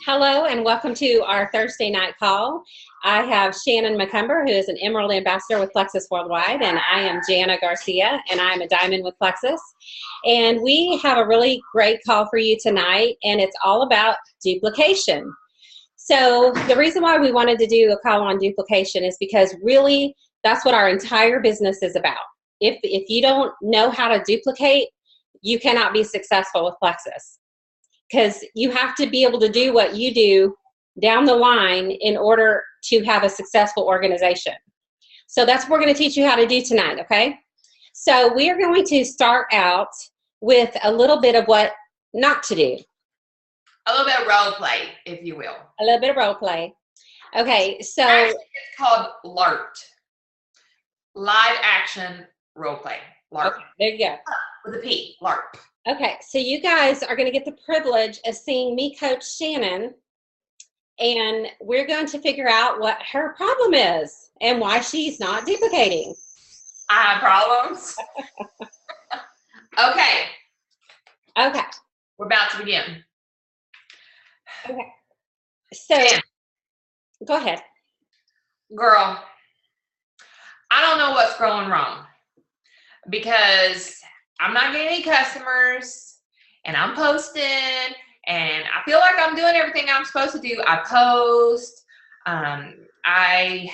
Hello and welcome to our Thursday night call. I have Shannon McCumber, who is an Emerald Ambassador with Plexus Worldwide, and I am Jana Garcia, and I'm a Diamond with Plexus. And we have a really great call for you tonight, and it's all about duplication. So the reason why we wanted to do a call on duplication is because really that's what our entire business is about. If you don't know how to duplicate, you cannot be successful with Plexus, because you have to be able to do what you do down the line in order to have a successful organization. So that's what we're going to teach you how to do tonight, okay? So we are going to start out with a little bit of what not to do. A little bit of role play, if you will. A little bit of role play. Okay, so actually, it's called LART. Live action role play. LART. Okay, there you go. With a P, LART. Okay, so you guys are going to get the privilege of seeing me coach Shannon, and we're going to figure out what her problem is and why she's not duplicating. I have problems. Okay. Okay. We're about to begin. Okay. So, go ahead. Girl, I don't know what's going wrong because I'm not getting any customers and I'm posting and I feel like I'm doing everything I'm supposed to do. I post, I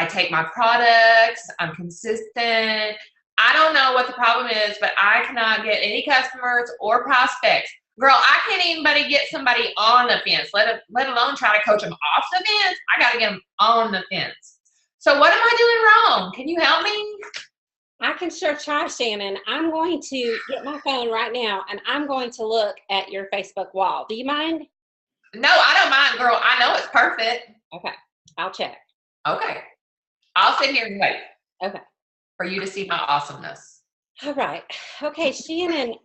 take my products, I'm consistent. I don't know what the problem is, but I cannot get any customers or prospects. Girl, I can't even get somebody on the fence, let alone try to coach them off the fence. I got to get them on the fence. So what am I doing wrong? Can you help me? I can sure try, Shannon. I'm going to get my phone right now, and I'm going to look at your Facebook wall. Do you mind? No, I don't mind, girl. I know it's perfect. Okay, I'll check. Okay. I'll sit here and wait. Okay. For you to see my awesomeness. All right. Okay, Shannon,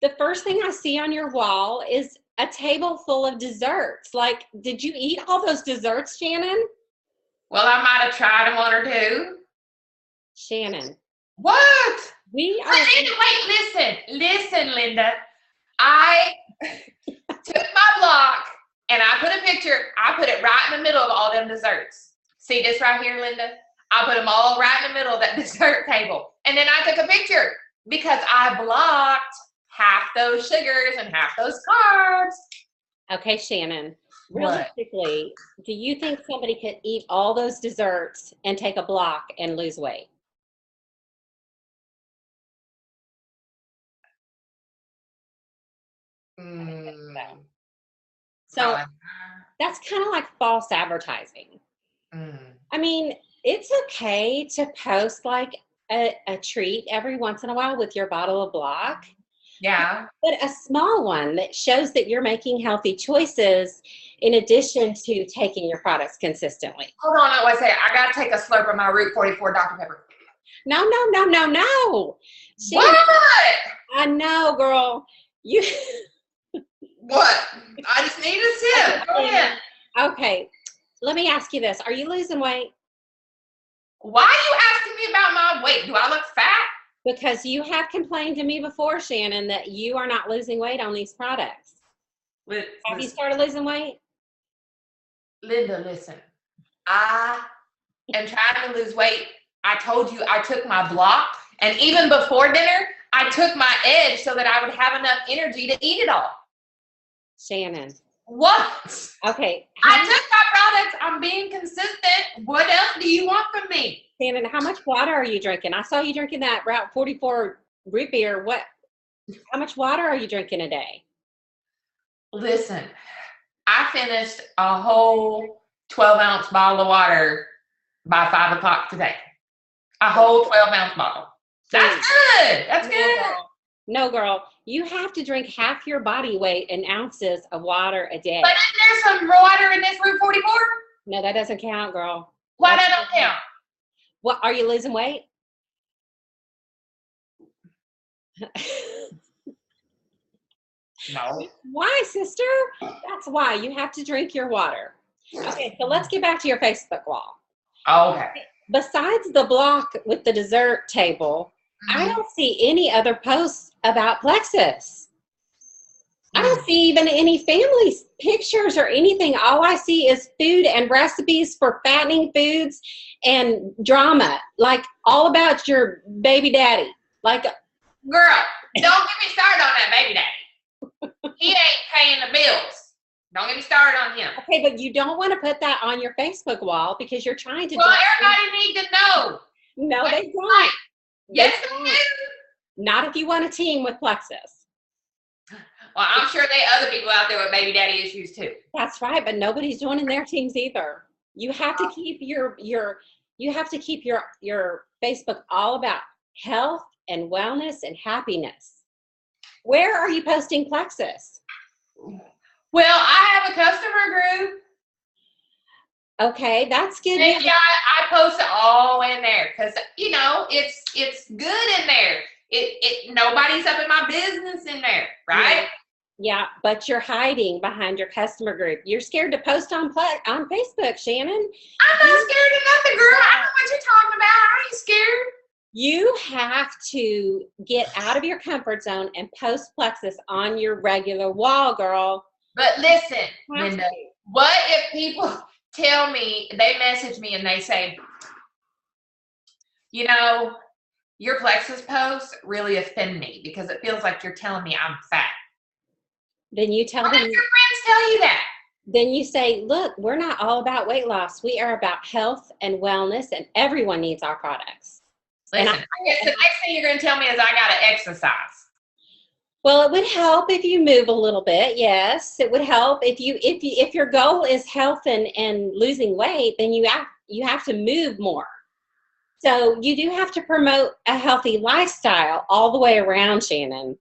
the first thing I see on your wall is a table full of desserts. Like, did you eat all those desserts, Shannon? Well, I might have tried one or two. Shannon. What? Wait, listen, Linda. I took my block and I put a picture. I put it right in the middle of all them desserts. See this right here, Linda? I put them all right in the middle of that dessert table. And then I took a picture because I blocked half those sugars and half those carbs. Okay, Shannon. Realistically, do you think somebody could eat all those desserts and take a block and lose weight? So that's kind of like false advertising. I mean, it's okay to post like a treat every once in a while with your bottle of block. Yeah. But a small one that shows that you're making healthy choices in addition to taking your products consistently. Hold on, I got to take a slurp of my Route 44 Dr. Pepper. No. What? I know, girl. You. What? I just need a sip. Go ahead. Okay. Let me ask you this. Are you losing weight? Why are you asking me about my weight? Do I look fat? Because you have complained to me before, Shannon, that you are not losing weight on these products. Have you started losing weight? Linda, listen. I am trying to lose weight. I told you I took my block, and even before dinner, I took my edge so that I would have enough energy to eat it all. Shannon. What? Okay. I took my products. I'm being consistent. What else do you want from me? Shannon, how much water are you drinking? I saw you drinking that Route 44 root beer. How much water are you drinking a day? Listen, I finished a whole 12-ounce bottle of water by 5 o'clock today. A whole 12-ounce bottle. That's good. That's good. No, girl. You have to drink half your body weight in ounces of water a day. But isn't there some water in this Route 44? No, that doesn't count, girl. Why that don't count? What, are you losing weight? No. Why, sister? That's why. You have to drink your water. Okay, so let's get back to your Facebook wall. Okay. Besides the block with the dessert table, I don't see any other posts about Plexus. I don't see even any family pictures or anything. All I see is food and recipes for fattening foods and drama, like all about your baby daddy. Like, girl, don't get me started on that baby daddy. He ain't paying the bills. Don't get me started on him. okay, but you don't want to put that on your Facebook wall because you're trying to. Well, everybody need to know. No, what they don't. Yes, they do. Not if you want a team with Plexus. Well, I'm sure there are other people out there with baby daddy issues too. That's right, but nobody's joining their teams either. You have to keep your Facebook all about health and wellness and happiness. Where are you posting Plexus? Well, I have a customer group. Okay, that's good. And yeah, I post it all in there because it's good in there. Nobody's up in my business in there, right? Yeah, but you're hiding behind your customer group. You're scared to post on Facebook, Shannon. I'm not scared of nothing, girl. I know what you're talking about. I ain't scared. You have to get out of your comfort zone and post Plexus on your regular wall, girl. But listen, Linda, what if people tell me, they message me and they say, your Plexus posts really offend me because it feels like you're telling me I'm fat. Then you tell them. Your friends tell you that. Then you say, look, we're not all about weight loss. We are about health and wellness, and everyone needs our products. Listen, I guess the next thing you're going to tell me is I got to exercise. Well, it would help if you move a little bit. Yes, it would help if your goal is health and losing weight, then you have to move more. So you do have to promote a healthy lifestyle all the way around, Shannon.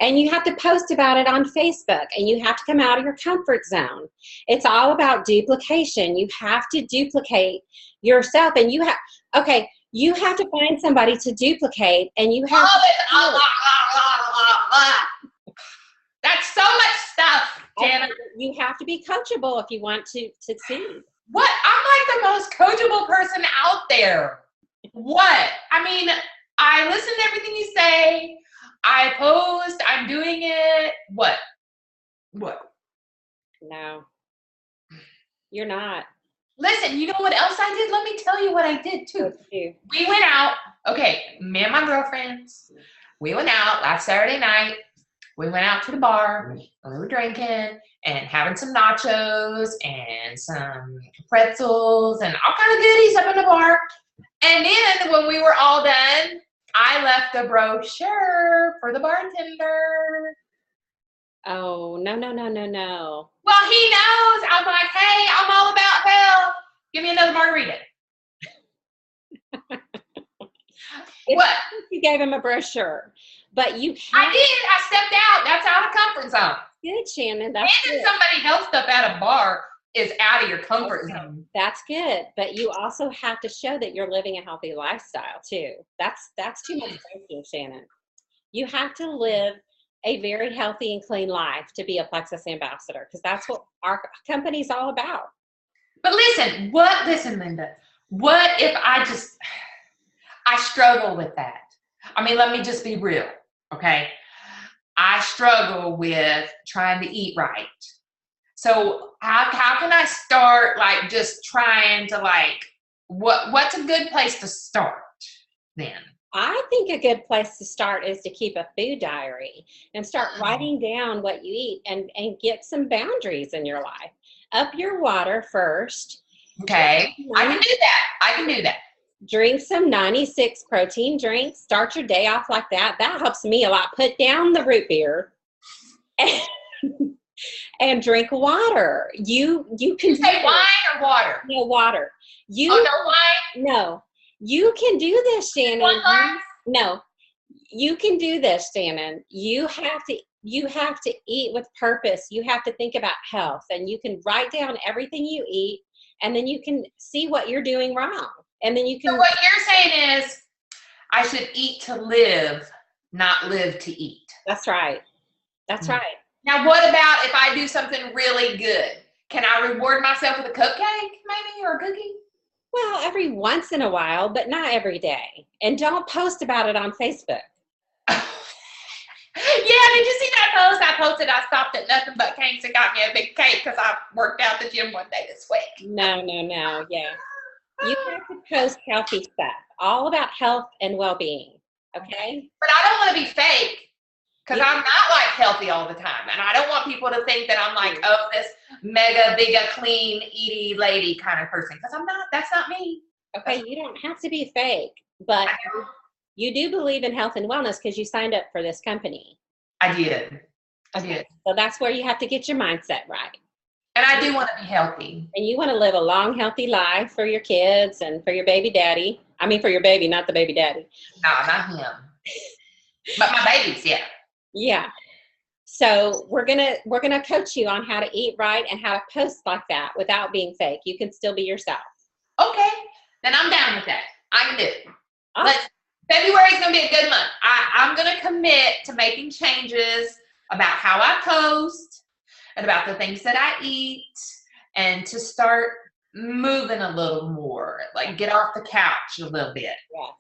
And you have to post about it on Facebook, and you have to come out of your comfort zone. It's all about duplication. You have to duplicate yourself, and you have to find somebody to duplicate, and you have That's so much stuff, Jana. You have to be coachable if you want to succeed. What? I'm like the most coachable person out there. What? I mean, I listen to everything you say. I post. I'm doing it. What? No, you're not. Listen, you know what else I did? Let me tell you what I did too. We went out. Okay, me and my girlfriends. We went out last Saturday night. We went out to the bar. And we were drinking and having some nachos and some pretzels and all kind of goodies up in the bar. And then when we were all done, I left a brochure for the bartender. Oh, no. Well, he knows. I'm like, hey, I'm all about health. Give me another margarita. What? You gave him a brochure. But I did. I stepped out. That's out of comfort zone. Good, Shannon. That's good. Good. Somebody health stuff at a bar is out of your comfort zone. That's good. But you also have to show that you're living a healthy lifestyle too. That's too much thinking, Shannon. You have to live a very healthy and clean life to be a Plexus ambassador, because that's what our company's all about. But listen, Linda, what if I struggle with that? I mean, let me just be real, okay? I struggle with trying to eat right. So how can I start just trying to what's a good place to start then? I think a good place to start is to keep a food diary and start writing down what you eat and get some boundaries in your life. Up your water first. Okay, I can do that. Drink some 96 protein drinks. Start your day off like that. That helps me a lot. Put down the root beer and drink water. You can say wine or water? No, water. No wine? No. You can do this, Shannon. No. You can do this, Shannon. You have to eat with purpose. You have to think about health, and you can write down everything you eat, and then you can see what you're doing wrong. And then you can. So what you're saying is I should eat to live, not live to eat. That's right. That's right. Now, what about if I do something really good? Can I reward myself with a cupcake maybe, or a cookie? Well, every once in a while, but not every day. And don't post about it on Facebook. did you see that post? I posted I stopped at nothing but cakes and got me a big cake because I worked out at the gym one day this week. No. Yeah. You have to post healthy stuff, all about health and well-being. Okay. But I don't want to be fake because I'm not like healthy all the time. And I don't want people to think that I'm like, oh, this mega, big, clean, eaty lady kind of person. Because I'm not. That's not me. Okay. You don't have to be fake, but you do believe in health and wellness because you signed up for this company. I did. So that's where you have to get your mindset right. And I do want to be healthy. And you want to live a long, healthy life for your kids and for your baby daddy. I mean, for your baby, not the baby daddy. No, not him. But my babies, yeah. Yeah. So we're gonna coach you on how to eat right and how to post like that without being fake. You can still be yourself. Okay. Then I'm down with that. I can do it. Awesome. February is going to be a good month. I'm going to commit to making changes about how I post and about the things that I eat and to start moving a little more, like get off the couch a little bit. Yes.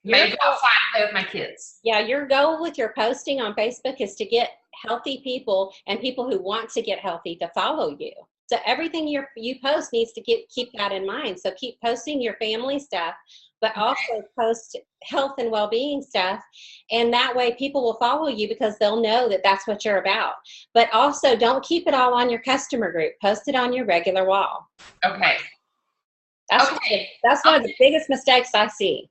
Maybe go outside and play with my kids. Yeah, your goal with your posting on Facebook is to get healthy people and people who want to get healthy to follow you. So everything you post needs to keep that in mind. So keep posting your family stuff, but also post health and well-being stuff. And that way people will follow you because they'll know that that's what you're about. But also don't keep it all on your customer group. Post it on your regular wall. Okay. That's one of the biggest mistakes I see.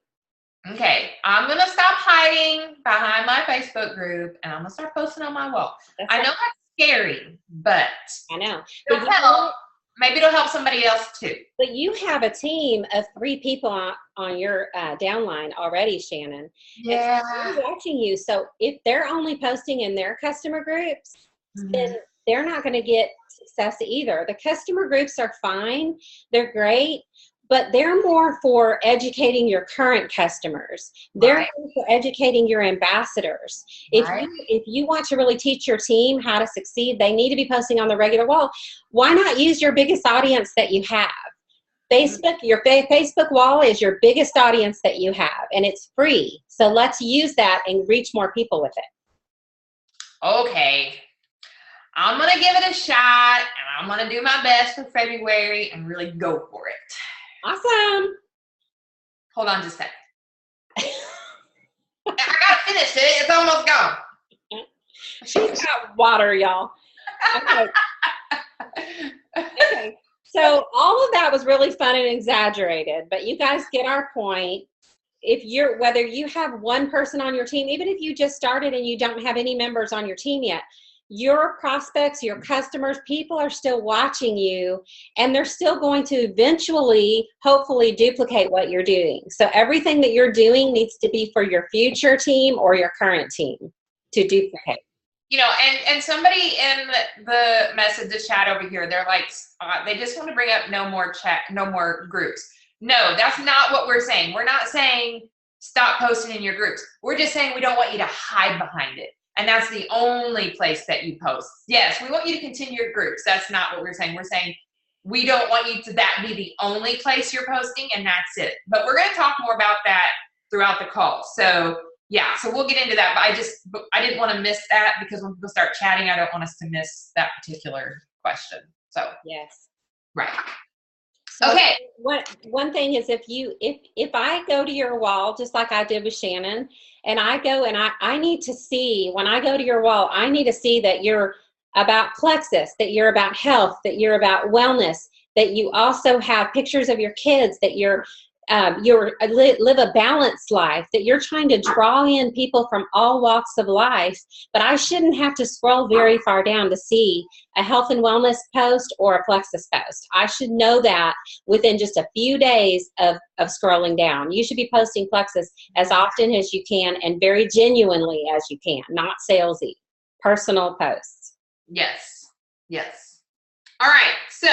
Okay. I'm going to stop hiding behind my Facebook group and I'm going to start posting on my wall. I know that's scary, but I know. It'll help. Maybe it'll help somebody else too. But you have a team of 3 people on your downline already, Shannon. Yeah. And they're watching you. So if they're only posting in their customer groups, then they're not going to get success either. The customer groups are fine. They're great. But they're more for educating your current customers. They're more for educating your ambassadors. If you want to really teach your team how to succeed, they need to be posting on the regular wall. Why not use your biggest audience that you have? Facebook, your Facebook wall is your biggest audience that you have, and it's free. So let's use that and reach more people with it. Okay. I'm going to give it a shot, and I'm going to do my best for February and really go for it. Awesome. Hold on just a second. I gotta finish it. It's almost gone. She's got water, y'all. Okay. So all of that was really fun and exaggerated, but you guys get our point. Whether you have one person on your team, even if you just started and you don't have any members on your team yet, your prospects, your customers, people are still watching you, and they're still going to eventually, hopefully, duplicate what you're doing. So everything that you're doing needs to be for your future team or your current team to duplicate. You know, and somebody in the message, the chat over here, they're like, they just want to bring up no more groups. No, that's not what we're saying. We're not saying stop posting in your groups. We're just saying we don't want you to hide behind it. And that's the only place that you post. Yes, we want you to continue your groups. That's not what we're saying. We're saying we don't want you to that be the only place you're posting, and that's it. But we're going to talk more about that throughout the call. So yeah, so we'll get into that. But I didn't want to miss that because when people start chatting, I don't want us to miss that particular question. So yes, right. So okay. One thing is if I go to your wall, just like I did with Shannon, and I go and I need to see, when I go to your wall, I need to see that you're about Plexus, that you're about health, that you're about wellness, that you also have pictures of your kids, that you're live a balanced life, that you're trying to draw in people from all walks of life. But I shouldn't have to scroll very far down to see a health and wellness post or a Plexus post. I should know that within just a few days of scrolling down. You should be posting Plexus as often as you can and very genuinely as you can, not salesy, personal posts. Yes. All right, so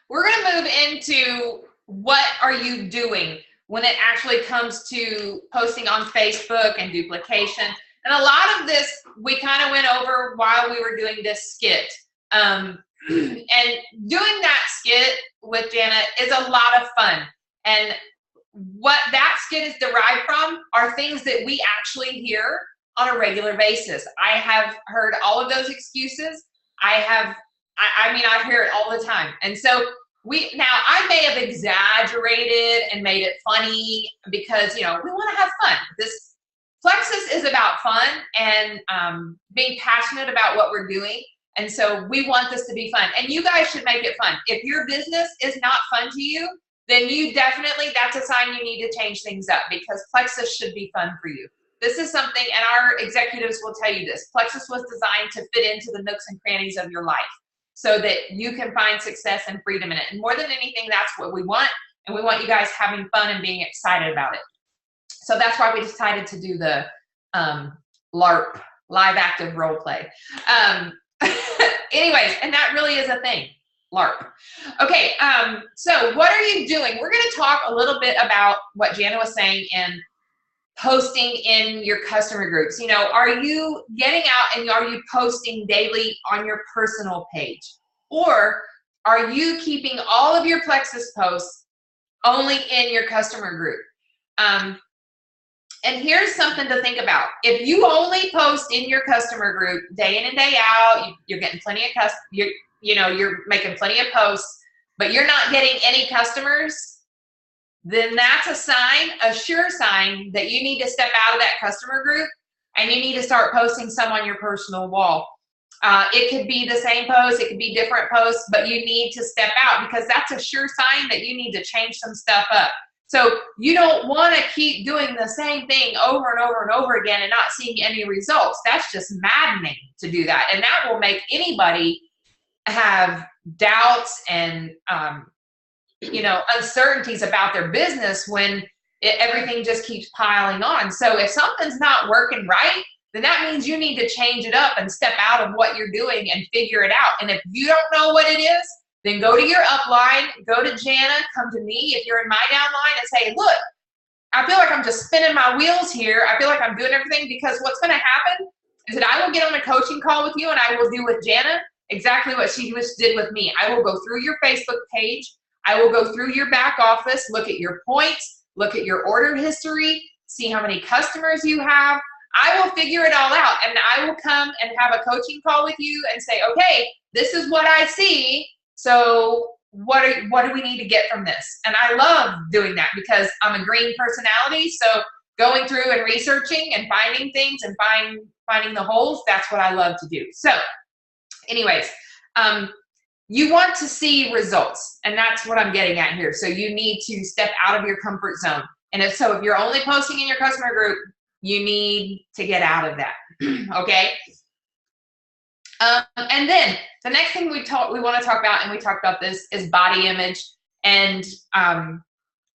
we're going to move into what are you doing when it actually comes to posting on Facebook and duplication. And a lot of this we kind of went over while we were doing this skit. And doing that skit with Jana is a lot of fun. And what that skit is derived from are things that we actually hear on a regular basis. I have heard all of those excuses. I mean, I hear it all the time. And so now I may have exaggerated and made it funny because, you know, we want to have fun. This Plexus is about fun and being passionate about what we're doing. And so we want this to be fun, and you guys should make it fun. If your business is not fun to you, then that's a sign you need to change things up, because Plexus should be fun for you. This is something, and our executives will tell you this, Plexus was designed to fit into the nooks and crannies of your life so that you can find success and freedom in it. And more than anything, that's what we want. And we want you guys having fun and being excited about it. So that's why we decided to do the LARP, live active role play. Anyways, and that really is a thing, LARP. Okay, so what are you doing? We're gonna talk a little bit about what Jana was saying in posting in your customer groups. You know, are you getting out and are you posting daily on your personal page? Or are you keeping all of your Plexus posts only in your customer group? And here's something to think about. If you only post in your customer group day in and day out, you're getting plenty of you're making plenty of posts, but you're not getting any customers, then that's a sign, a sure sign that you need to step out of that customer group and you need to start posting some on your personal wall. It could be the same post, it could be different posts, but you need to step out, because that's a sure sign that you need to change some stuff up. So you don't want to keep doing the same thing over and over and over again and not seeing any results. That's just maddening to do that. And that will make anybody have doubts and, uncertainties about their business when everything just keeps piling on. So if something's not working right, then that means you need to change it up and step out of what you're doing and figure it out. And if you don't know what it is, then go to your upline, go to Jana, come to me if you're in my downline, and say, look, I feel like I'm just spinning my wheels here. I feel like I'm doing everything, because what's going to happen is that I will get on a coaching call with you, and I will do with Jana exactly what she just did with me. I will go through your Facebook page. I will go through your back office, look at your points, look at your order history, see how many customers you have. I will figure it all out, and I will come and have a coaching call with you and say, okay, this is what I see. So what do we need to get from this? And I love doing that, because I'm a green personality. So going through and researching and finding things and finding the holes, that's what I love to do. So anyways, you want to see results, and that's what I'm getting at here. So you need to step out of your comfort zone. And if you're only posting in your customer group, you need to get out of that. Okay. And then the next thing we want to talk about, and we talked about this, is body image and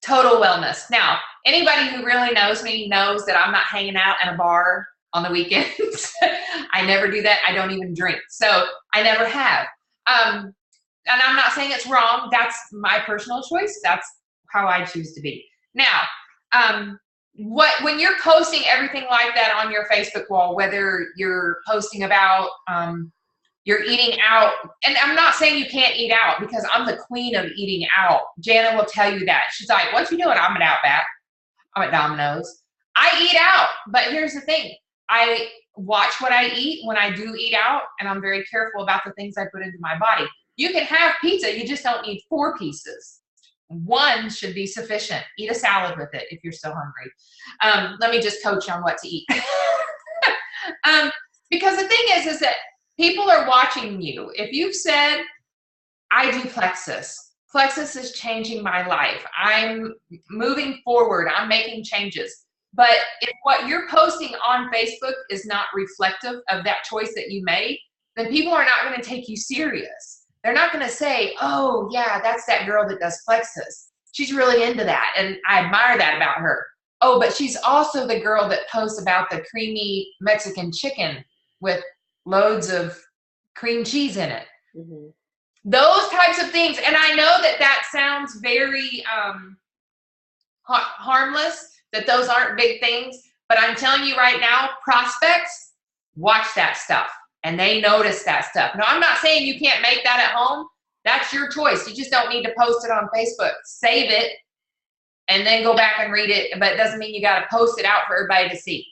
total wellness. Now, anybody who really knows me knows that I'm not hanging out at a bar on the weekends. I never do that. I don't even drink. So I never have. And I'm not saying it's wrong. That's my personal choice. That's how I choose to be. Now, when you're posting everything like that on your Facebook wall, whether you're posting about you're eating out, and I'm not saying you can't eat out, because I'm the queen of eating out. Jana will tell you that. She's like, what you doing? I'm at Outback. I'm at Domino's. I eat out, but here's the thing. I watch what I eat when I do eat out, and I'm very careful about the things I put into my body. You can have pizza. You just don't need 4 pieces. 1 should be sufficient. Eat a salad with it if you're still hungry. Let me just coach you on what to eat. Because the thing is that people are watching you. If you've said, I do Plexus. Plexus is changing my life. I'm moving forward. I'm making changes. But if what you're posting on Facebook is not reflective of that choice that you made, then people are not going to take you serious. They're not going to say, oh, yeah, that's that girl that does Plexus. She's really into that, and I admire that about her. Oh, but she's also the girl that posts about the creamy Mexican chicken with loads of cream cheese in it. Mm-hmm. Those types of things. And I know that sounds very harmless, that those aren't big things, but I'm telling you right now, prospects watch that stuff and they notice that stuff. Now, I'm not saying you can't make that at home. That's your choice. You just don't need to post it on Facebook. Save it and then go back and read it, but it doesn't mean you got to post it out for everybody to see.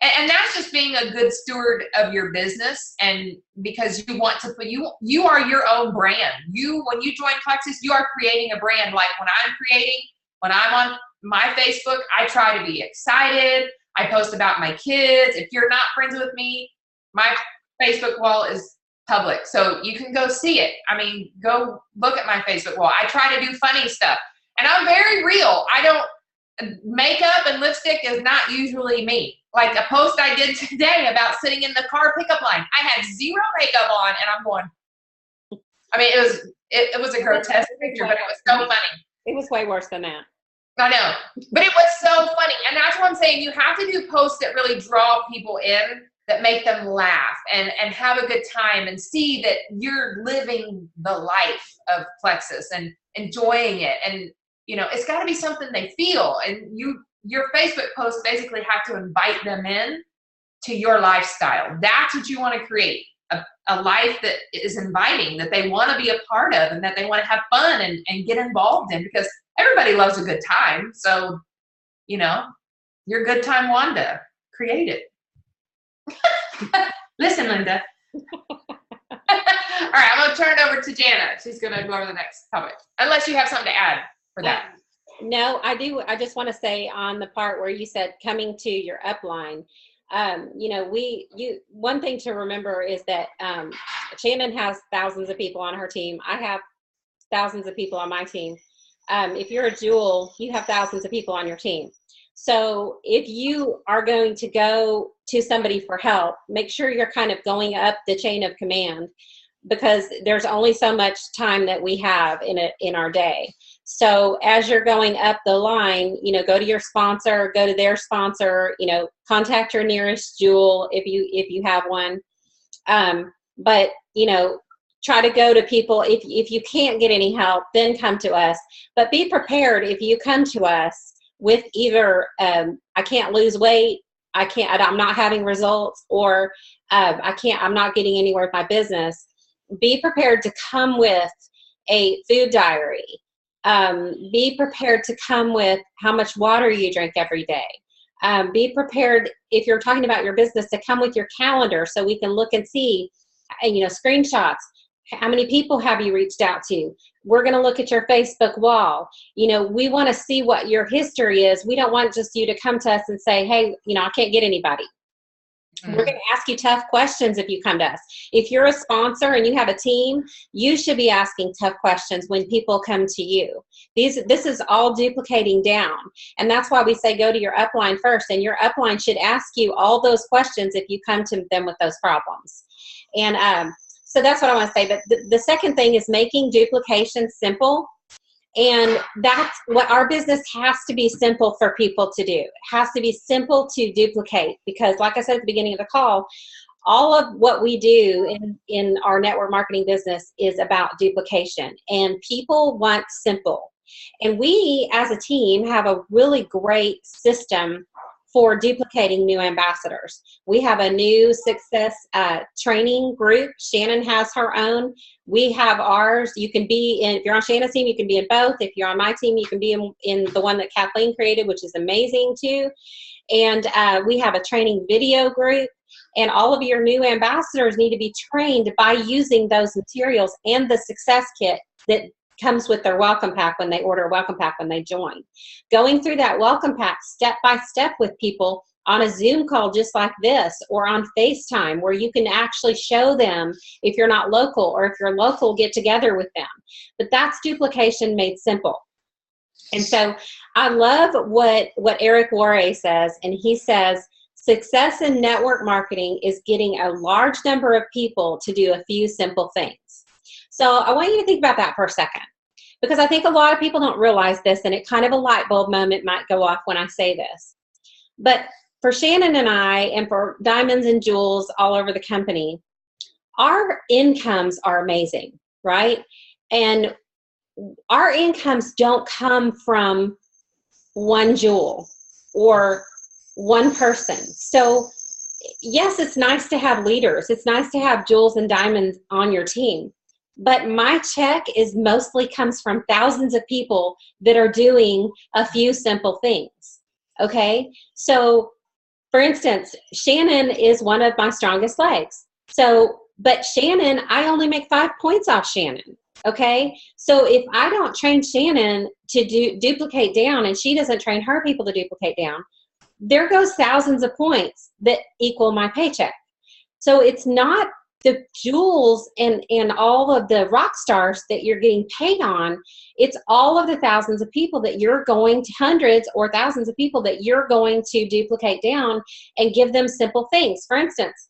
And that's just being a good steward of your business, and because you want to put you are your own brand. When you join Plexus, you are creating a brand. Like when I'm on my Facebook, I try to be excited. I post about my kids. If you're not friends with me, my Facebook wall is public, so you can go see it. I mean, go look at my Facebook wall. I try to do funny stuff, and I'm very real. Makeup and lipstick is not usually me. Like a post I did today about sitting in the car pickup line. I had zero makeup on, and I'm going. I mean, it was a grotesque picture, but it was so funny. It was way worse than that. I know, but it was so funny, and that's what I'm saying. You have to do posts that really draw people in, that make them laugh and have a good time, and see that you're living the life of Plexus and enjoying it. And it's got to be something they feel, and your Facebook posts basically have to invite them in to your lifestyle. That's what you want to create, a life that is inviting, that they want to be a part of, and that they want to have fun and get involved in, because everybody loves a good time. So, your good time Wanda, create it. Listen, Linda. All right, I'm going to turn it over to Jana. She's going to go over the next topic, unless you have something to add for that. No, I do. I just want to say on the part where you said coming to your upline, one thing to remember is that Shannon has thousands of people on her team. I have thousands of people on my team. If you're a Jewel, you have thousands of people on your team. So if you are going to go to somebody for help, make sure you're kind of going up the chain of command, because there's only so much time that we have in our day. So as you're going up the line, go to your sponsor, go to their sponsor, contact your nearest Jewel if you have one. But try to go to people. If you can't get any help, then come to us. But be prepared if you come to us with either I can't lose weight, I'm not having results, or I'm not getting anywhere with my business. Be prepared to come with a food diary. Be prepared to come with how much water you drink every day. Be prepared, if you're talking about your business, to come with your calendar so we can look and see, screenshots. How many people have you reached out to? We're going to look at your Facebook wall. We want to see what your history is. We don't want just you to come to us and say, hey, I can't get anybody. Mm-hmm. We're going to ask you tough questions if you come to us. If you're a sponsor and you have a team, you should be asking tough questions when people come to you. This is all duplicating down. And that's why we say go to your upline first. And your upline should ask you all those questions if you come to them with those problems. And so that's what I want to say. But the second thing is making duplication simple. And that's what our business has to be simple for people to do. It has to be simple to duplicate, because like I said at the beginning of the call, all of what we do in our network marketing business is about duplication, and people want simple. And we as a team have a really great system for duplicating new ambassadors. We have a new success training group. Shannon has her own. We have ours. You can be in, if you're on Shannon's team, you can be in both. If you're on my team, you can be in the one that Kathleen created, which is amazing too. And we have a training video group. And all of your new ambassadors need to be trained by using those materials and the success kit that comes with their welcome pack when they order a welcome pack when they join. Going through that welcome pack step by step with people on a Zoom call just like this, or on FaceTime, where you can actually show them, if you're not local, or if you're local, get together with them. But that's duplication made simple. And so I love what Eric Worre says, and he says, success in network marketing is getting a large number of people to do a few simple things. So I want you to think about that for a second, because I think a lot of people don't realize this, and it kind of a light bulb moment might go off when I say this. But for Shannon and I, and for diamonds and jewels all over the company, our incomes are amazing, right? And our incomes don't come from one jewel or one person. So yes, it's nice to have leaders. It's nice to have jewels and diamonds on your team. But my check is mostly comes from thousands of people that are doing a few simple things. Okay? So For instance, Shannon is one of my strongest legs. So, but Shannon, I only make 5 points off Shannon. Okay. So if I don't train Shannon to duplicate down and she doesn't train her people to duplicate down, there goes thousands of points that equal my paycheck. So it's not the jewels and all of the rock stars that you're getting paid on. It's all of the thousands of people that you're going to, hundreds or thousands of people that you're going to duplicate down and give them simple things. For instance,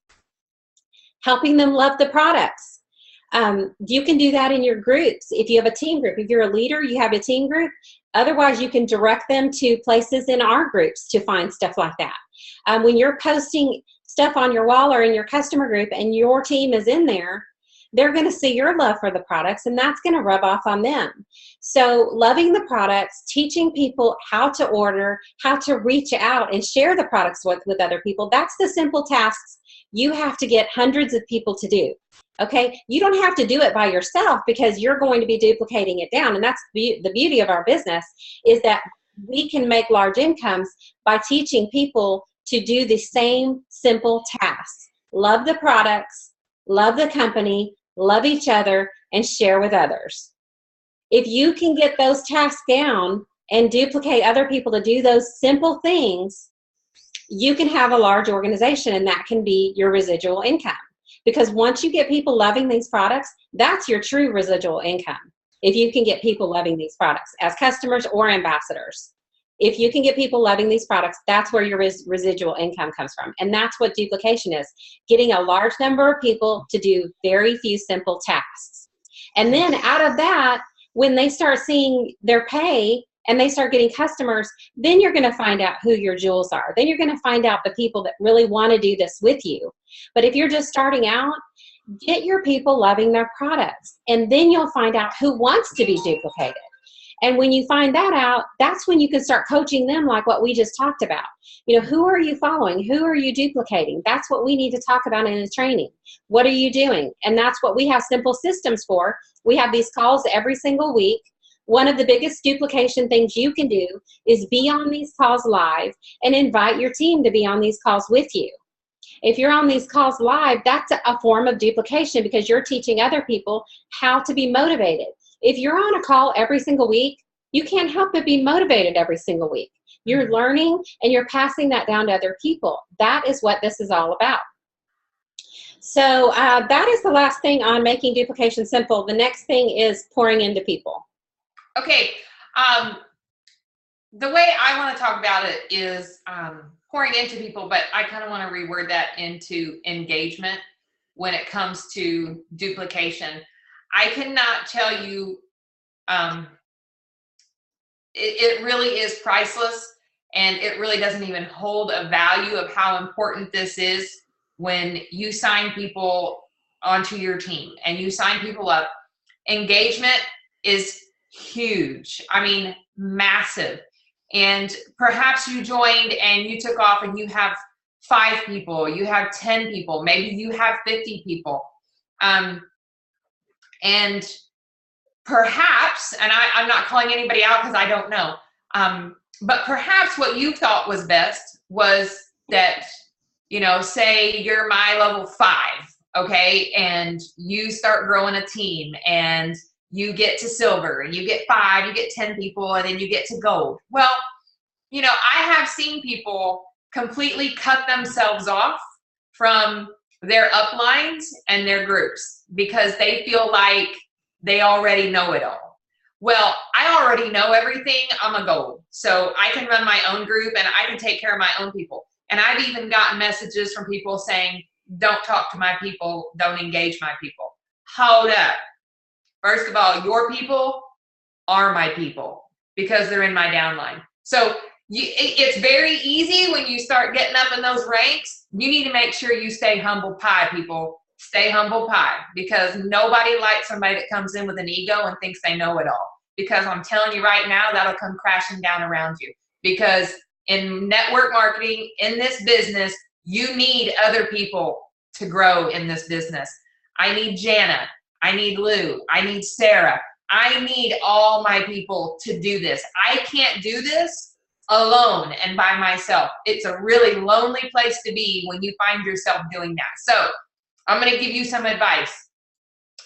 helping them love the products. You can do that in your groups. If you have a team group, if you're a leader, you have a team group. Otherwise, you can direct them to places in our groups to find stuff like that. When you're posting stuff on your wall or in your customer group and your team is in there, they're going to see your love for the products and that's going to rub off on them. So loving the products, teaching people how to order, how to reach out and share the products with other people, that's the simple tasks you have to get hundreds of people to do. Okay, you don't have to do it by yourself because you're going to be duplicating it down. And that's the beauty of our business, is that we can make large incomes by teaching people to do the same simple tasks. Love the products, love the company, love each other, and share with others. If you can get those tasks down and duplicate other people to do those simple things, you can have a large organization, and that can be your residual income. Because once you get people loving these products, that's your true residual income. If you can get people loving these products as customers or ambassadors. If you can get people loving these products, that's where your residual income comes from. And that's what duplication is, getting a large number of people to do very few simple tasks. And then out of that, when they start seeing their pay and they start getting customers, then you're going to find out who your jewels are. Then you're going to find out the people that really want to do this with you. But if you're just starting out, get your people loving their products. And then you'll find out who wants to be duplicated. And when you find that out, that's when you can start coaching them like what we just talked about. You know, who are you following? Who are you duplicating? That's what we need to talk about in the training. What are you doing? And that's what we have simple systems for. We have these calls every single week. One of the biggest duplication things you can do is be on these calls live and invite your team to be on these calls with you. If you're on these calls live, that's a form of duplication because you're teaching other people how to be motivated. If you're on a call every single week, you can't help but be motivated every single week. You're learning and you're passing that down to other people. That is what this is all about. So that is the last thing on making duplication simple. The next thing is pouring into people. Okay. The way I want to talk about it is pouring into people, but I kind of want to reword that into engagement when it comes to duplication. I cannot tell you, it really is priceless, and it really doesn't even hold a value of how important this is when you sign people onto your team and you sign people up. Engagement is huge. I mean, massive. And perhaps you joined and you took off and you have 5 people, you have 10 people, maybe you have 50 people. And perhaps, and I'm not calling anybody out because I don't know, but perhaps what you thought was best was that, you know, say you're my level 5, okay, and you start growing a team and you get to silver and you get 5, you get 10 people, and then you get to gold. Well, you know, I have seen people completely cut themselves off from their uplines and their groups because they feel like they already know it all. Well, I already know everything. I'm a gold. So I can run my own group and I can take care of my own people. And I've even gotten messages from people saying, don't talk to my people, don't engage my people. Hold up. First of all, your people are my people because they're in my downline. So it's very easy when you start getting up in those ranks. You need to make sure you stay humble pie, people. Stay humble pie, because nobody likes somebody that comes in with an ego and thinks they know it all. Because I'm telling you right now, that'll come crashing down around you. Because in network marketing, in this business, you need other people to grow in this business. I need Jana. I need Lou. I need Sarah. I need all my people to do this. I can't do this alone and by myself. It's a really lonely place to be when you find yourself doing that. So I'm going to give you some advice.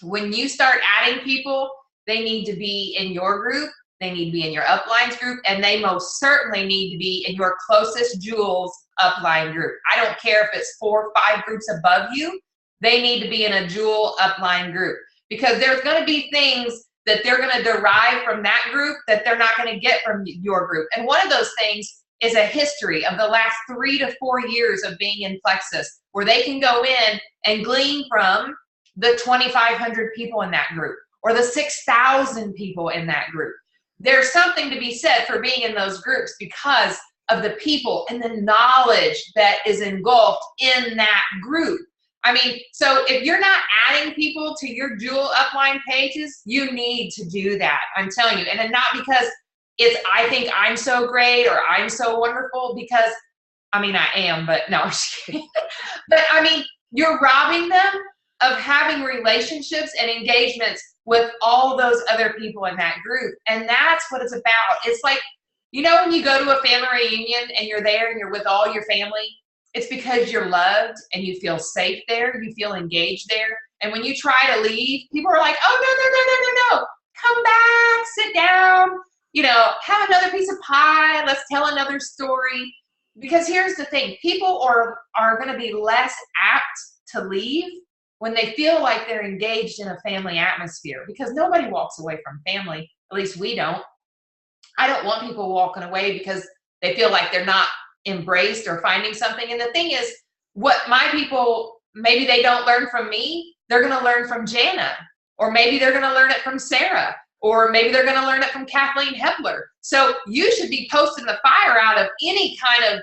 When you start adding people, they need to be in your group, they need to be in your uplines group, and they most certainly need to be in your closest Jewels upline group. I don't care if it's 4 or 5 groups above you, they need to be in a Jewel upline group, because there's going to be things that they're going to derive from that group that they're not going to get from your group. And one of those things is a history of the last 3 to 4 years of being in Plexus, where they can go in and glean from the 2,500 people in that group or the 6,000 people in that group. There's something to be said for being in those groups because of the people and the knowledge that is engulfed in that group. I mean, so if you're not adding people to your Jewel upline pages, you need to do that. I'm telling you. And then not because it's, I think I'm so great or I'm so wonderful, because, I mean, I am, but no, I'm just kidding. But I mean, you're robbing them of having relationships and engagements with all those other people in that group. And that's what it's about. It's like, you know, when you go to a family reunion and you're there and you're with all your family, it's because you're loved and you feel safe there, you feel engaged there. And when you try to leave, people are like, oh, no, no, no, no, no, no. Come back, sit down, you know, have another piece of pie, let's tell another story. Because here's the thing, people are gonna be less apt to leave when they feel like they're engaged in a family atmosphere, because nobody walks away from family, at least we don't. I don't want people walking away because they feel like they're not embraced or finding something. And the thing is, what my people, maybe they don't learn from me, they're going to learn from Jana, or maybe they're going to learn it from Sarah, or maybe they're going to learn it from Kathleen Hepler. So you should be posting the fire out of any kind of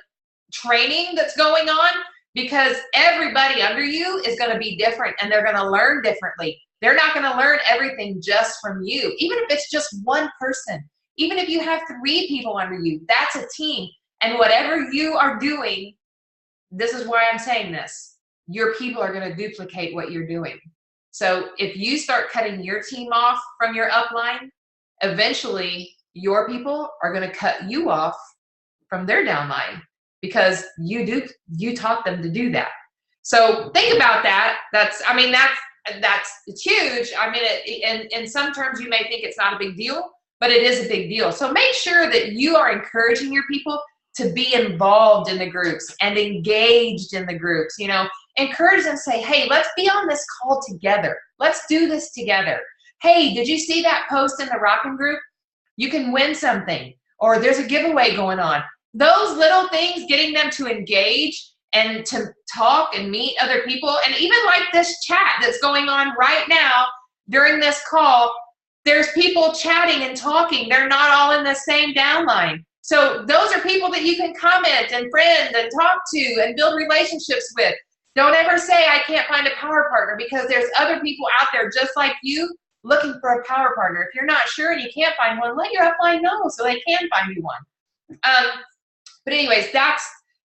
training that's going on, because everybody under you is going to be different and they're going to learn differently. They're not going to learn everything just from you, even if it's just one person. Even if you have 3 people under you, that's a team. And whatever you are doing, this is why I'm saying this, your people are going to duplicate what you're doing. So if you start cutting your team off from your upline, eventually your people are going to cut you off from their downline, because you taught them to do that. So think about that. That's huge. I mean, in some terms you may think it's not a big deal, but it is a big deal. So make sure that you are encouraging your people to be involved in the groups and engaged in the groups. You know, encourage them, say, hey, let's be on this call together. Let's do this together. Hey, did you see that post in the Rockin' group? You can win something, or there's a giveaway going on. Those little things, getting them to engage and to talk and meet other people, and even like this chat that's going on right now during this call, there's people chatting and talking. They're not all in the same downline. So those are people that you can comment and friend and talk to and build relationships with. Don't ever say, I can't find a power partner, because there's other people out there just like you looking for a power partner. If you're not sure and you can't find one, let your upline know so they can find you one. But anyways, that's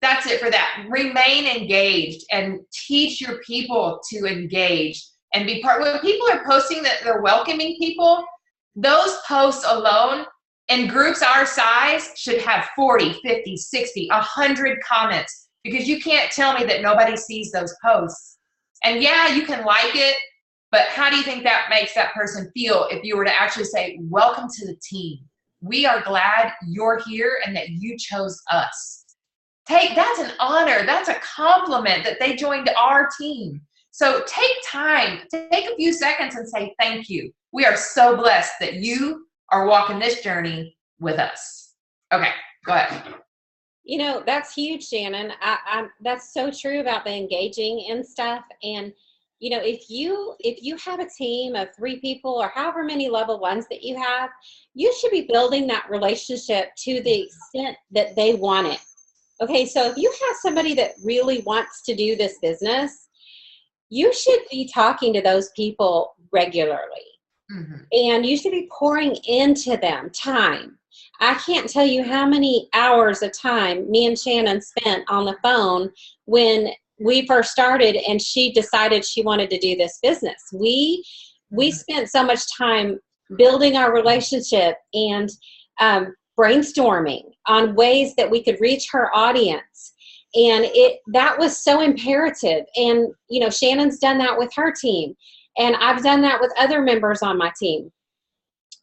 it for that. Remain engaged and teach your people to engage and be part. When people are posting that they're welcoming people, those posts alone in groups our size should have 40, 50, 60, 100 comments, because you can't tell me that nobody sees those posts. And yeah, you can like it, but how do you think that makes that person feel if you were to actually say, welcome to the team. We are glad you're here and that you chose us. That's an honor. That's a compliment that they joined our team. So take time, take a few seconds and say thank you. We are so blessed that you are walking this journey with us. Okay, go ahead. You know, that's huge, Shannon. That's so true about the engaging and stuff. And you know, if you have a team of 3 people or however many level 1s that you have, you should be building that relationship to the extent that they want it. Okay, so if you have somebody that really wants to do this business, you should be talking to those people regularly. Mm-hmm. And you should be pouring into them time. I can't tell you how many hours of time me and Shannon spent on the phone when we first started and she decided she wanted to do this business. We spent so much time building our relationship and brainstorming on ways that we could reach her audience. And that was so imperative. And, you know, Shannon's done that with her team. And I've done that with other members on my team.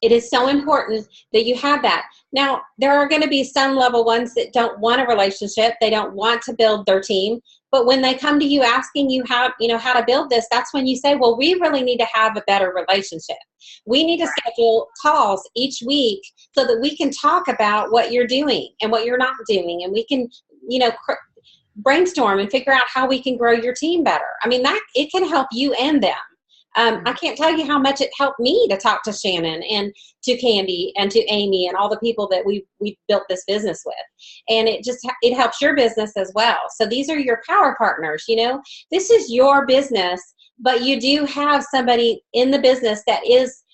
It is so important that you have that. Now, there are going to be some level ones that don't want a relationship. They don't want to build their team. But when they come to you asking you how to build this, that's when you say, well, we really need to have a better relationship. We need to schedule calls each week so that we can talk about what you're doing and what you're not doing. And we can, you know, brainstorm and figure out how we can grow your team better. I mean, that it can help you and them. I can't tell you how much it helped me to talk to Shannon and to Candy and to Amy and all the people that we built this business with. And it helps your business as well. So these are your power partners, you know. This is your business, but you do have somebody in the business that is,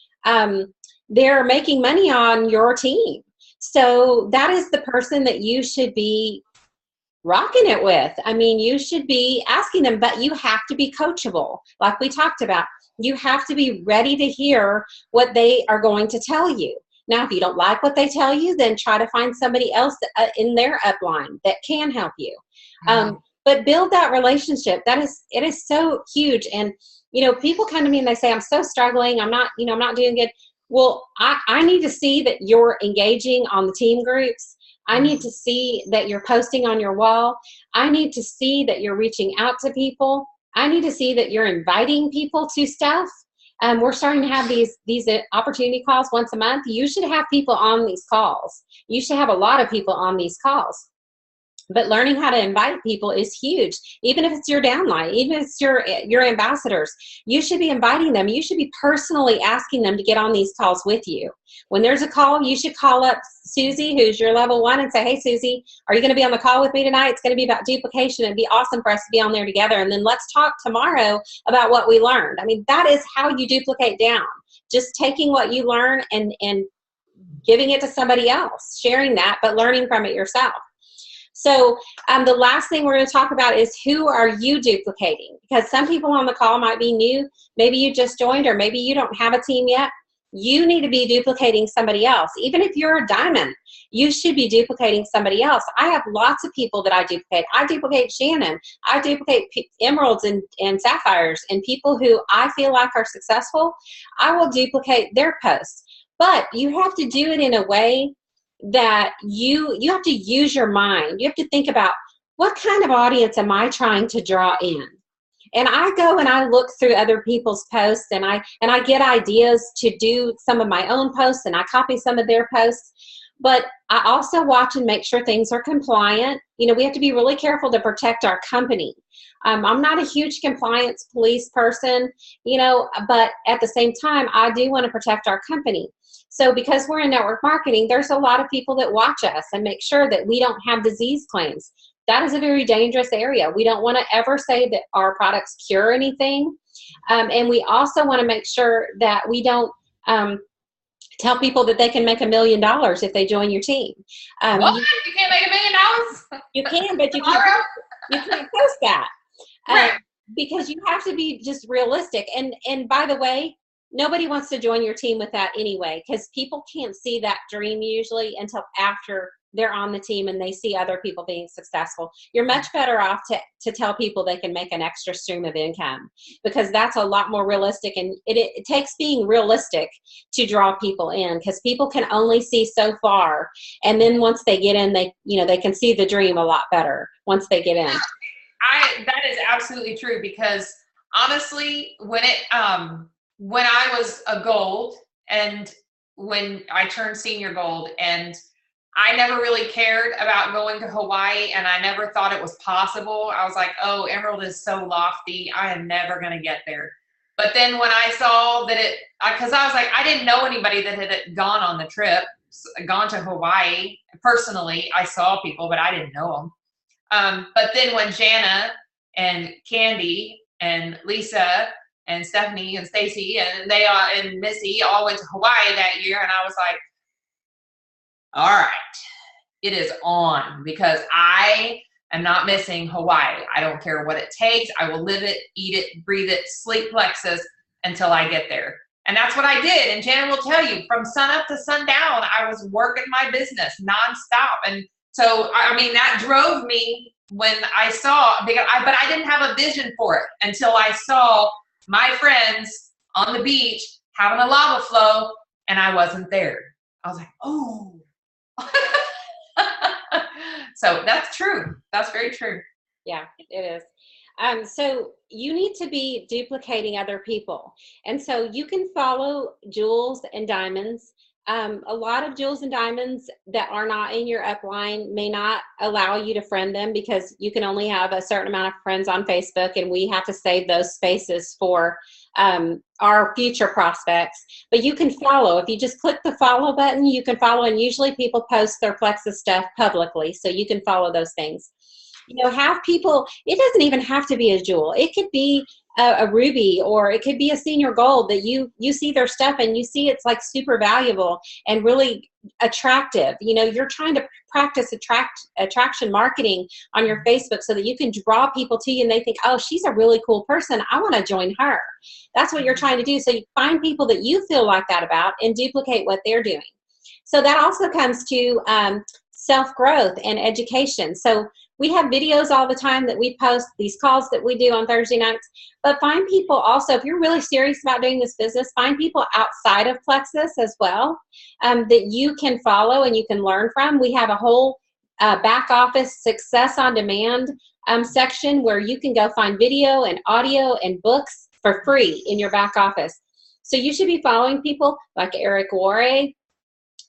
they're making money on your team. So that is the person that you should be rocking it with. I mean, you should be asking them, but you have to be coachable, like we talked about. You have to be ready to hear what they are going to tell you. Now, if you don't like what they tell you, then try to find somebody else in their upline that can help you. But build that relationship. It is so huge. And, you know, people come to me and they say, I'm so struggling. I'm not doing good. Well, I need to see that you're engaging on the team groups. I need to see that you're posting on your wall. I need to see that you're reaching out to people. I need to see that you're inviting people to stuff. We're starting to have these opportunity calls once a month. You should have people on these calls. You should have a lot of people on these calls. But learning how to invite people is huge. Even if it's your downline, even if it's your ambassadors, you should be inviting them. You should be personally asking them to get on these calls with you. When there's a call, you should call up Susie, who's your level 1, and say, hey, Susie, are you going to be on the call with me tonight? It's going to be about duplication. It'd be awesome for us to be on there together. And then let's talk tomorrow about what we learned. I mean, that is how you duplicate down. Just taking what you learn and giving it to somebody else, sharing that, but learning from it yourself. So the last thing we're going to talk about is, who are you duplicating? Because some people on the call might be new. Maybe you just joined, or maybe you don't have a team yet. You need to be duplicating somebody else. Even if you're a diamond, you should be duplicating somebody else. I have lots of people that I duplicate. I duplicate Shannon. I duplicate emeralds and sapphires, and people who I feel like are successful. I will duplicate their posts. But you have to do it in a way that you have to use your mind. You have to think about, what kind of audience am I trying to draw in? And I go and I look through other people's posts, and I get ideas to do some of my own posts, and I copy some of their posts. But I also watch and make sure things are compliant. You know, we have to be really careful to protect our company. I'm not a huge compliance police person, you know, but at the same time, I do want to protect our company. So because we're in network marketing, there's a lot of people that watch us and make sure that we don't have disease claims. That is a very dangerous area. We don't want to ever say that our products cure anything. And we also want to make sure that we don't tell people that they can make $1 million if they join your team. What? You can't make $1 million? You can, but you can't post that. Right. Because you have to be just realistic. And by the way, nobody wants to join your team with that anyway, because people can't see that dream usually until after they're on the team and they see other people being successful. You're much better off to tell people they can make an extra stream of income, because that's a lot more realistic. And it takes being realistic to draw people in, because people can only see so far. And then once they get in, they can see the dream a lot better once they get in. That is absolutely true, because honestly, when I was a gold, and when I turned senior gold, and I never really cared about going to Hawaii, and I never thought it was possible. I was like, oh, Emerald is so lofty, I am never going to get there. But then when I saw that because I was like, I didn't know anybody that had gone on the trip, gone to Hawaii. Personally, I saw people, but I didn't know them. But then when Jana and Candy and Lisa and Stephanie and Stacy and and Missy all went to Hawaii that year, and I was like, all right, it is on, because I am not missing Hawaii. I don't care what it takes. I will live it, eat it, breathe it, sleep Plexus until I get there. And that's what I did. And Jana will tell you, from sun up to sundown, I was working my business nonstop. And so, I mean, that drove me when I saw, but I didn't have a vision for it until I saw my friends on the beach having a lava flow, and I wasn't there. I was like, oh. So that's true. That's very true. Yeah, it is. So you need to be duplicating other people. And so you can follow Jewels and Diamonds. A lot of Jewels and Diamonds that are not in your upline may not allow you to friend them because you can only have a certain amount of friends on Facebook, and we have to save those spaces for our future prospects. But you can follow. If you just click the follow button, you can follow, and usually people post their Plexus stuff publicly, so you can follow those things. You know, have people, it doesn't even have to be a Jewel. It could be a Ruby, or it could be a Senior Gold that you see their stuff and you see it's like super valuable and really attractive. You know, you're trying to practice attraction marketing on your Facebook so that you can draw people to you and they think, oh, she's a really cool person, I want to join her. That's what you're trying to do. So you find people that you feel like that about and duplicate what they're doing. So that also comes to self-growth and education. So we have videos all the time that we post, these calls that we do on Thursday nights, but find people also, if you're really serious about doing this business, find people outside of Plexus as well that you can follow and you can learn from. We have a whole back office success on demand section where you can go find video and audio and books for free in your back office. So you should be following people like Eric Warre.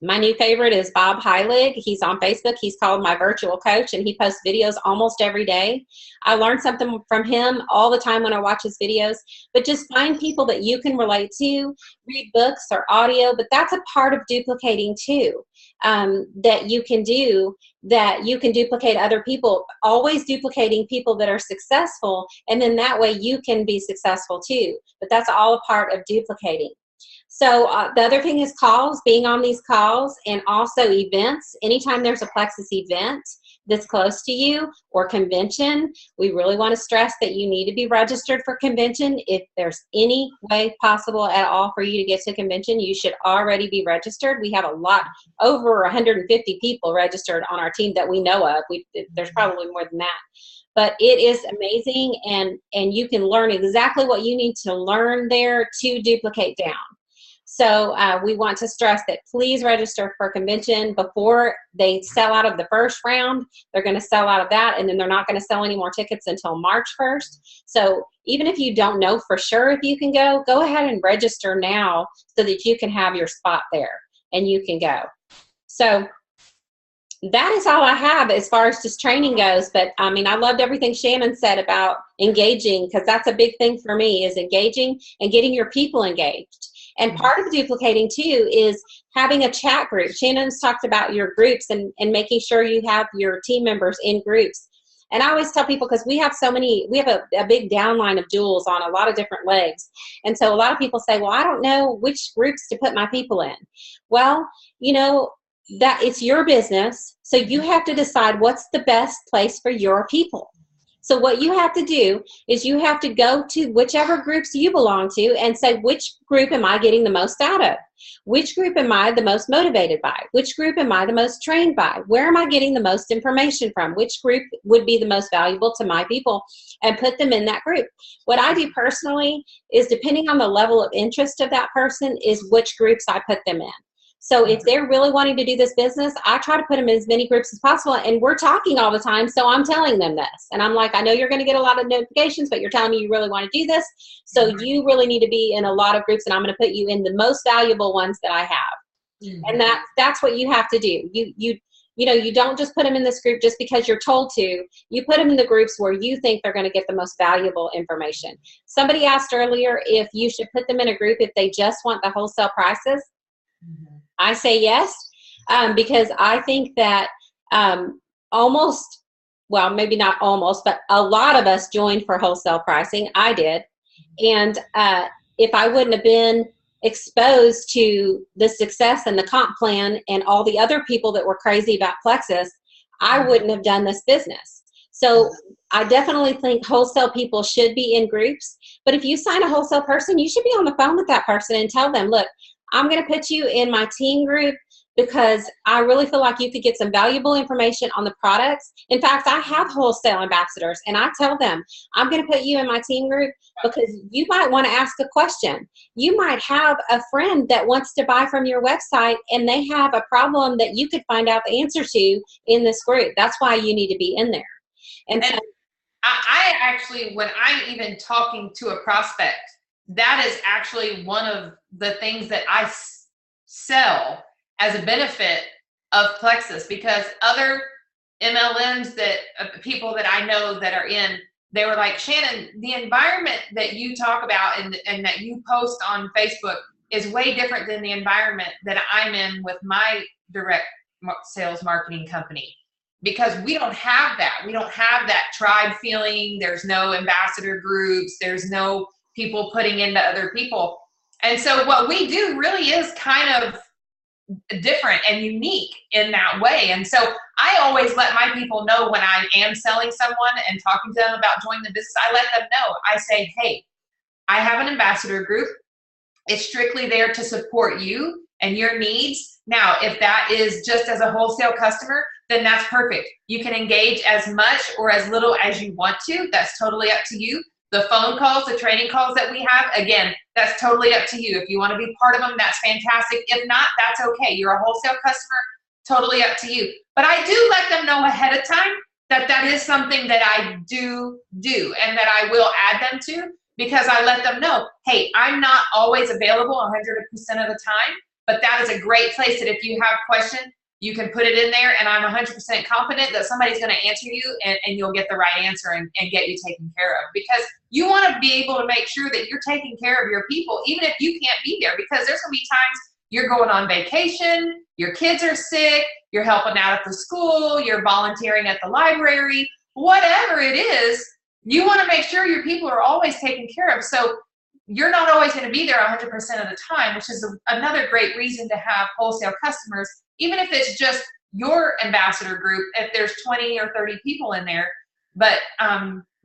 My new favorite is Bob Heilig. He's on Facebook. He's called My Virtual Coach, and he posts videos almost every day. I learn something from him all the time when I watch his videos. But just find people that you can relate to, read books or audio, but that's a part of duplicating too, that you can do, that you can duplicate other people, always duplicating people that are successful, and then that way you can be successful too. But that's all a part of duplicating. So the other thing is calls, being on these calls, and also events. Anytime there's a Plexus event that's close to you or convention, we really want to stress that you need to be registered for convention. If there's any way possible at all for you to get to convention, you should already be registered. We have a lot, over 150 people registered on our team that we know of. There's probably more than that. But it is amazing, and you can learn exactly what you need to learn there to duplicate down. So we want to stress that please register for convention before they sell out of the first round. They're going to sell out of that, and then they're not going to sell any more tickets until March 1st. So even if you don't know for sure if you can go ahead and register now so that you can have your spot there and you can go. So that is all I have as far as just training goes. But I mean, I loved everything Shannon said about engaging, because that's a big thing for me, is engaging and getting your people engaged. And part of duplicating too is having a chat group. Shannon's talked about your groups and making sure you have your team members in groups. And I always tell people, because we have so many, we have a big downline of Jewels on a lot of different legs. And so a lot of people say, well, I don't know which groups to put my people in. Well, you know, that it's your business. So you have to decide what's the best place for your people. So what you have to do is you have to go to whichever groups you belong to and say, which group am I getting the most out of? Which group am I the most motivated by? Which group am I the most trained by? Where am I getting the most information from? Which group would be the most valuable to my people? And put them in that group. What I do personally is, depending on the level of interest of that person, is which groups I put them in. So if they're really wanting to do this business, I try to put them in as many groups as possible. And we're talking all the time, so I'm telling them this. And I'm like, I know you're going to get a lot of notifications, but you're telling me you really want to do this. So you really need to be in a lot of groups, and I'm going to put you in the most valuable ones that I have. And that's what you have to do. You know, you don't just put them in this group just because you're told to. You put them in the groups where you think they're going to get the most valuable information. Somebody asked earlier if you should put them in a group if they just want the wholesale prices. I say yes, because I think that almost, well, maybe not almost, but a lot of us joined for wholesale pricing. I did. And if I wouldn't have been exposed to the success and the comp plan and all the other people that were crazy about Plexus, I wouldn't have done this business. So I definitely think wholesale people should be in groups. But if you sign a wholesale person, you should be on the phone with that person and tell them, look, I'm going to put you in my team group because I really feel like you could get some valuable information on the products. In fact, I have wholesale ambassadors, and I tell them, I'm going to put you in my team group because you might want to ask a question. You might have a friend that wants to buy from your website, and they have a problem that you could find out the answer to in this group. That's why you need to be in there. And I actually, when I'm even talking to a prospect, that is actually one of the things that I sell as a benefit of Plexus, because other MLMs that people that I know that are in, they were like, Shannon, the environment that you talk about and that you post on Facebook is way different than the environment that I'm in with my direct sales marketing company. Because we don't have that. We don't have that tribe feeling. There's no ambassador groups. There's no people putting into other people. And so what we do really is kind of different and unique in that way. And so I always let my people know when I am selling someone and talking to them about joining the business, I let them know. I say, hey, I have an ambassador group. It's strictly there to support you and your needs. Now, if that is just as a wholesale customer, then that's perfect. You can engage as much or as little as you want to. That's totally up to you. The phone calls, the training calls that we have, again, that's totally up to you. If you want to be part of them, that's fantastic. If not, that's okay. You're a wholesale customer, totally up to you. But I do let them know ahead of time that that is something that I do and that I will add them to, because I let them know, hey, I'm not always available 100% of the time, but that is a great place that if you have questions, you can put it in there, and I'm 100% confident that somebody's going to answer you and you'll get the right answer and get you taken care of. Because you want to be able to make sure that you're taking care of your people, even if you can't be there, because there's going to be times you're going on vacation, your kids are sick, you're helping out at the school, you're volunteering at the library, whatever it is, you want to make sure your people are always taken care of. So you're not always going to be there 100% of the time, which is another great reason to have wholesale customers, even if it's just your ambassador group, if there's 20 or 30 people in there, but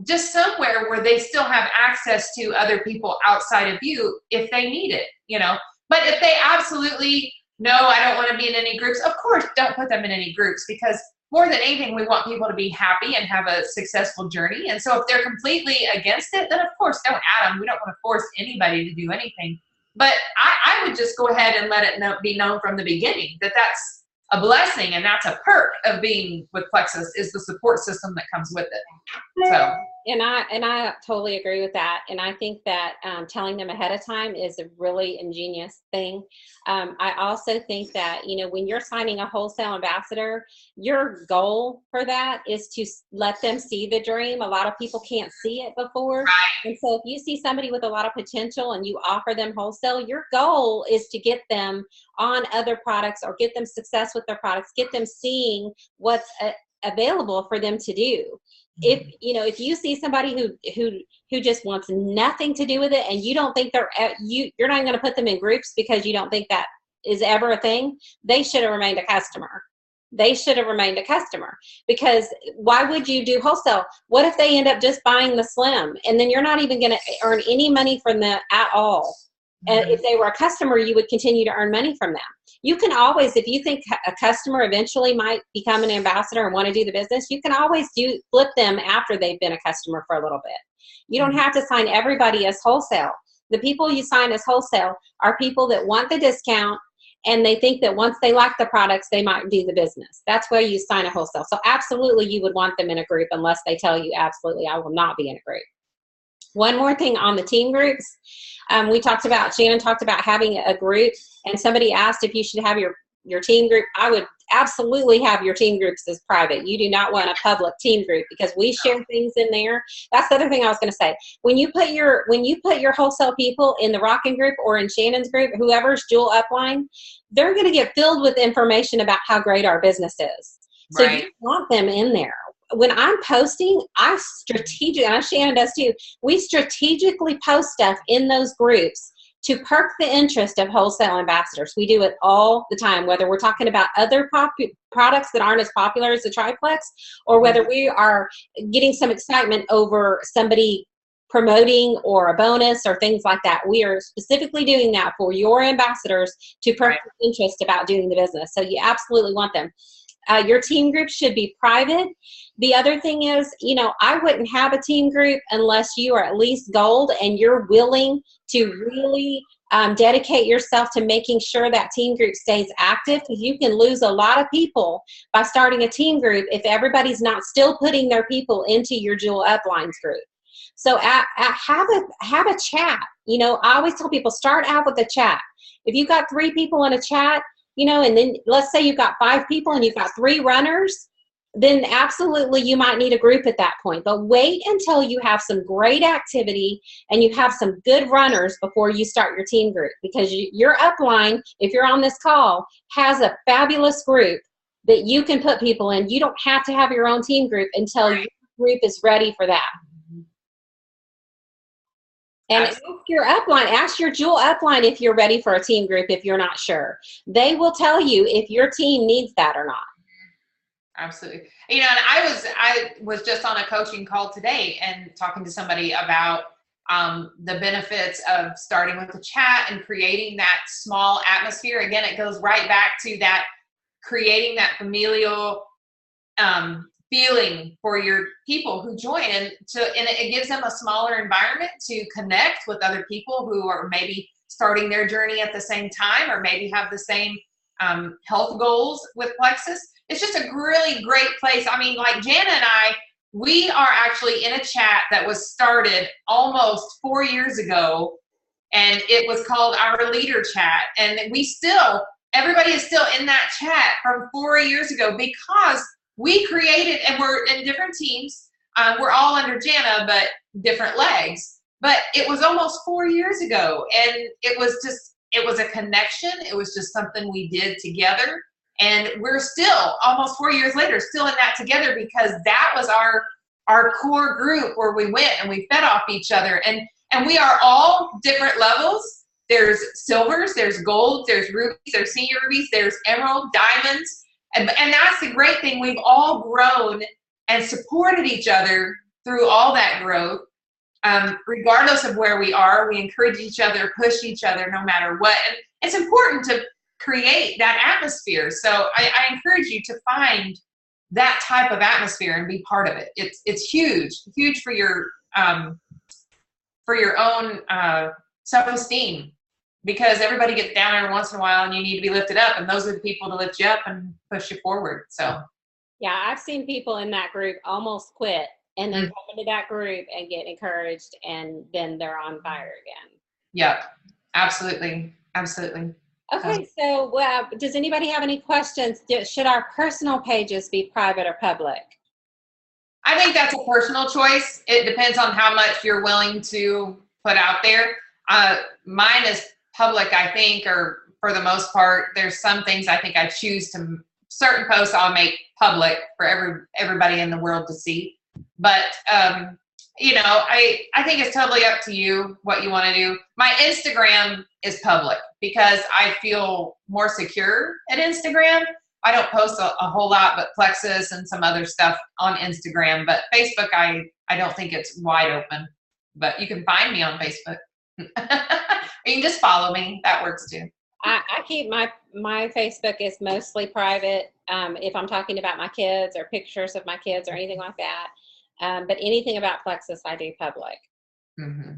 just somewhere where they still have access to other people outside of you if they need it, you know. But if they absolutely, no, I don't want to be in any groups, of course, don't put them in any groups, because more than anything, we want people to be happy and have a successful journey. And so if they're completely against it, then of course, don't add them. We don't want to force anybody to do anything. But I would just go ahead and let it be known from the beginning that that's a blessing and that's a perk of being with Plexus, is the support system that comes with it. So. And I totally agree with that. And I think that telling them ahead of time is a really ingenious thing. I also think that, you know, when you're signing a wholesale ambassador, your goal for that is to let them see the dream. A lot of people can't see it before. Right. And so if you see somebody with a lot of potential and you offer them wholesale, your goal is to get them on other products or get them success with their products, get them seeing what's available for them to do. If you know, if you see somebody who just wants nothing to do with it, and you don't think you're not going to put them in groups because you don't think that is ever a thing, they should have remained a customer. They should have remained a customer, because why would you do wholesale? What if they end up just buying the slim, and then you're not even going to earn any money from them at all? And if they were a customer, you would continue to earn money from them. You can always, if you think a customer eventually might become an ambassador and want to do the business, you can always flip them after they've been a customer for a little bit. You don't have to sign everybody as wholesale. The people you sign as wholesale are people that want the discount, and they think that once they like the products, they might do the business. That's where you sign a wholesale. So absolutely, you would want them in a group unless they tell you, absolutely, I will not be in a group. One more thing on the team groups. Shannon talked about having a group, and somebody asked if you should have your team group. I would absolutely have your team groups as private. You do not want a public team group, because we share things in there. That's the other thing I was going to say. When you put your wholesale people in the Rockin' group or in Shannon's group, whoever's dual upline, they're going to get filled with information about how great our business is. So Right. You want them in there. When I'm posting, and Shannon does too, we strategically post stuff in those groups to perk the interest of wholesale ambassadors. We do it all the time, whether we're talking about other products that aren't as popular as the triplex, or whether we are getting some excitement over somebody promoting or a bonus or things like that. We are specifically doing that for your ambassadors to perk the interest about doing the business. So you absolutely want them. Your team group should be private. The other thing is, you know, I wouldn't have a team group unless you are at least gold and you're willing to really dedicate yourself to making sure that team group stays active, because you can lose a lot of people by starting a team group if everybody's not still putting their people into your Jewel Uplines group. So have a chat. You know, I always tell people, start out with a chat. If you've got 3 people in a chat, you know, and then let's say you've got 5 people and you've got 3 runners, then absolutely you might need a group at that point. But wait until you have some great activity and you have some good runners before you start your team group, because your upline, if you're on this call, has a fabulous group that you can put people in. You don't have to have your own team group until your group is ready for that. And ask your upline, ask your Jewel upline if you're ready for a team group if you're not sure. They will tell you if your team needs that or not. Absolutely. You know, and I was just on a coaching call today and talking to somebody about the benefits of starting with the chat and creating that small atmosphere. Again, it goes right back to that creating that familial feeling for your people who join, and it gives them a smaller environment to connect with other people who are maybe starting their journey at the same time, or maybe have the same health goals with Plexus. It's just a really great place. I mean, like Jana and I, we are actually in a chat that was started almost 4 years ago, and it was called our leader chat. And everybody is still in that chat from 4 years ago, because we created, and we're in different teams. We're all under Jana, but different legs. But it was almost 4 years ago, and it was a connection. It was just something we did together. And we're still, almost 4 years later, still in that together, because that was our core group where we went and we fed off each other. And we are all different levels. There's silvers, there's golds, there's rubies, there's senior rubies, there's emerald, diamonds. And that's the great thing. We've all grown and supported each other through all that growth. Regardless of where we are, we encourage each other, push each other no matter what. And it's important to create that atmosphere. So I encourage you to find that type of atmosphere and be part of it. It's huge for your own self-esteem, because everybody gets down every once in a while and you need to be lifted up, and those are the people to lift you up and push you forward. So yeah, I've seen people in that group almost quit and then come into that group and get encouraged, and then they're on fire again. Yeah, absolutely. Okay, so does anybody have any questions? Should our personal pages be private or public? I think that's a personal choice. It depends on how much you're willing to put out there. Mine is public, I think, or for the most part. There's some things I think I choose to, certain posts I'll make public for everybody in the world to see. But, you know, I think it's totally up to you what you want to do. My Instagram is public because I feel more secure at Instagram. I don't post a whole lot but Plexus and some other stuff on Instagram. But Facebook, I don't think it's wide open. But you can find me on Facebook. You can just follow me. That works too. I keep my Facebook is mostly private. If I'm talking about my kids or pictures of my kids or anything like that. But anything about Plexus, I do public. Mm-hmm.